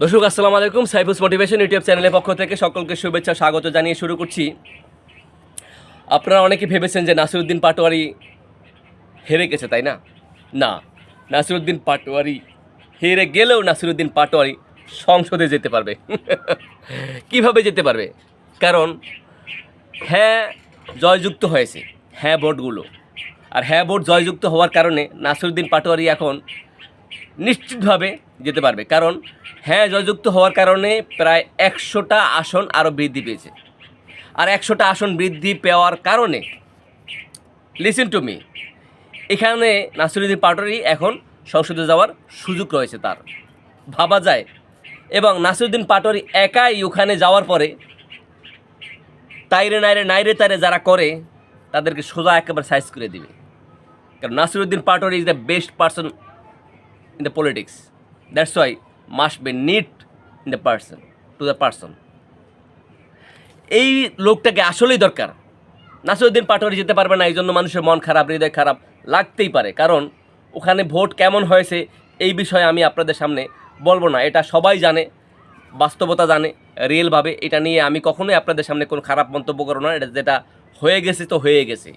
দর্শক আসসালামু আলাইকুম। সাইফুস মোটিভেশন ইউটিউব চ্যানেলের পক্ষ থেকে সকলকে শুভেচ্ছা স্বাগত জানিয়ে শুরু করছি। আপনারা অনেকে ভেবেছেন যে নাসিরউদ্দিন পাটোয়ারি হেরে গেছে, তাই না? না, নাসিরউদ্দিন পাটোয়ারি হেরে গেলেও নাসিরউদ্দিন পাটোয়ারি সংসদে যেতে পারবে। কিভাবে যেতে পারবে? কারণ হ্যাঁ জয়যুক্ত হয়েছে, হ্যাঁ ভোটগুলো, আর হ্যাঁ ভোট জয়যুক্ত হওয়ার কারণে নাসিরউদ্দিন পাটোয়ারি এখন নিশ্চিতভাবে যেতে পারবে। কারণ হ্যাঁ জয়যুক্ত হওয়ার কারণে প্রায় 100টা আসন আরও বৃদ্ধি পেয়েছে। আর 100টা আসন বৃদ্ধি পাওয়ার কারণে লিসেন টু মি, এখানে নাসিরউদ্দিন পাটোয়ারি এখন সংসদে যাওয়ার সুযোগ রয়েছে তার, ভাবা যায়। এবং নাসিরউদ্দিন পাটোয়ারি একাই ওখানে যাওয়ার পরে তাইরে নাইরে তাইরে যারা করে তাদেরকে সোজা একেবারে সাইজ করে দিবে। কারণ Nasiruddin Patwari is the best person in the politics. That's why must be need in the person to the person. এই লোকটাকে আসলেই দরকার। নাসিরউদ্দিন পাটোয়ারি যেতে পারবে না, এই জন্য মানুষের মন খারাপ, হৃদয় খারাপ লাগতেই পারে। কারণ ওখানে ভোট কেমন হয়েছে এই বিষয়ে আমি আপনাদের সামনে বলবো না, এটা সবাই জানে, বাস্তবতা জানে, রিয়েলভাবে। এটা নিয়ে আমি কখনোই আপনাদের সামনে কোনো খারাপ মন্তব্য করব না। এটা যেটা হয়ে গেছে তো হয়ে গেছে,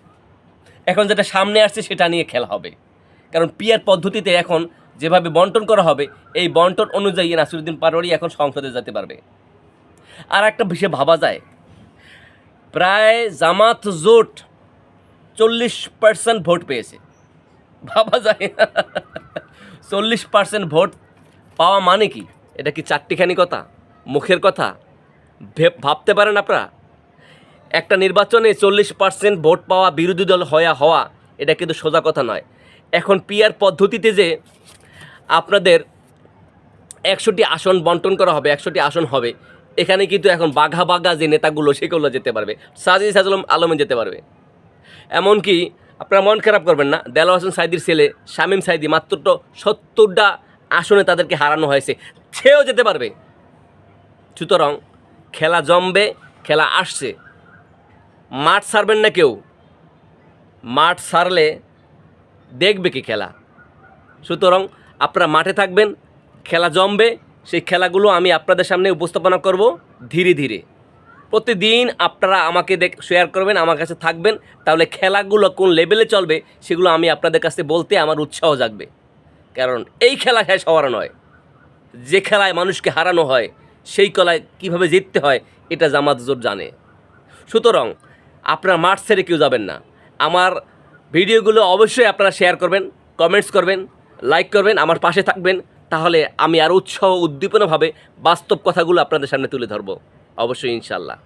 এখন যেটা সামনে আসছে সেটা নিয়ে খেলা হবে। কারণ পিআর পদ্ধতিতে এখন যেভাবে বন্টন করা হবে, এই বন্টন অনুযায়ী নাসিরউদ্দিন পাটোয়ারি এখন সংসদে যেতে পারবে। আর একটা বিষয় ভাবা যায়, প্রায় জামাত জোট 40% ভোট পেয়েছে। ভাবা যায় 40% ভোট পাওয়া মানে কি? এটা কি চারটিখানি কথা, মুখের কথা? ভাবতে পারেন আপনারা? একটা নির্বাচনে 40% ভোট পাওয়া, বিরোধী দল হওয়া এটা কিন্তু সোজা কথা নয়। এখন পিআর পদ্ধতিতে যে আপনাদের 100টি আসন বন্টন করা হবে, 100টি আসন হবে, এখানে কিন্তু এখন বাঘা যে নেতাগুলো সেগুলো যেতে পারবে, সাজিদ আলমে যেতে পারবে। এমনকি আপনারা মন খারাপ করবেন না, দেলোয়ার হোসেন সাইদির ছেলে শামীম সাইদি মাত্র 70টা আসনে তাদেরকে হারানো হয়েছে, সেও যেতে পারবে। সুতরাং খেলা জমবে, খেলা আসছে। মাঠ ছাড়বেন না কেউ, মাঠ ছাড়লে দেখবে কি খেলা। সুতরাং আপনারা মাঠে থাকবেন, খেলা জমবে। সেই খেলাগুলো আমি আপনাদের সামনে উপস্থাপনা করব ধীরে ধীরে। প্রতিদিন আপনারা আমাকে শেয়ার করবেন, আমার কাছে থাকবেন, তাহলে খেলাগুলো কোন লেভেলে চলবে সেগুলো আমি আপনাদের কাছে বলতে আমার উৎসাহ জাগবে। কারণ এই খেলা শেষ হওয়ার নয়, যে খেলায় মানুষকে হারানো হয় সেই খেলায় কীভাবে জিততে হয় এটা জামাত জোট জানে। সুতরাং আপনারা মাঠ ছেড়ে কেউ যাবেন না। আমার ভিডিওগুলো অবশ্যই আপনারা শেয়ার করবেন, কমেন্টস করবেন, লাইক করবেন, আমার পাশে থাকবেন। তাহলে আমি আরও উৎসাহ উদ্দীপনাভাবে বাস্তব কথাগুলো আপনাদের সামনে তুলে ধরবো, অবশ্যই ইনশাল্লাহ।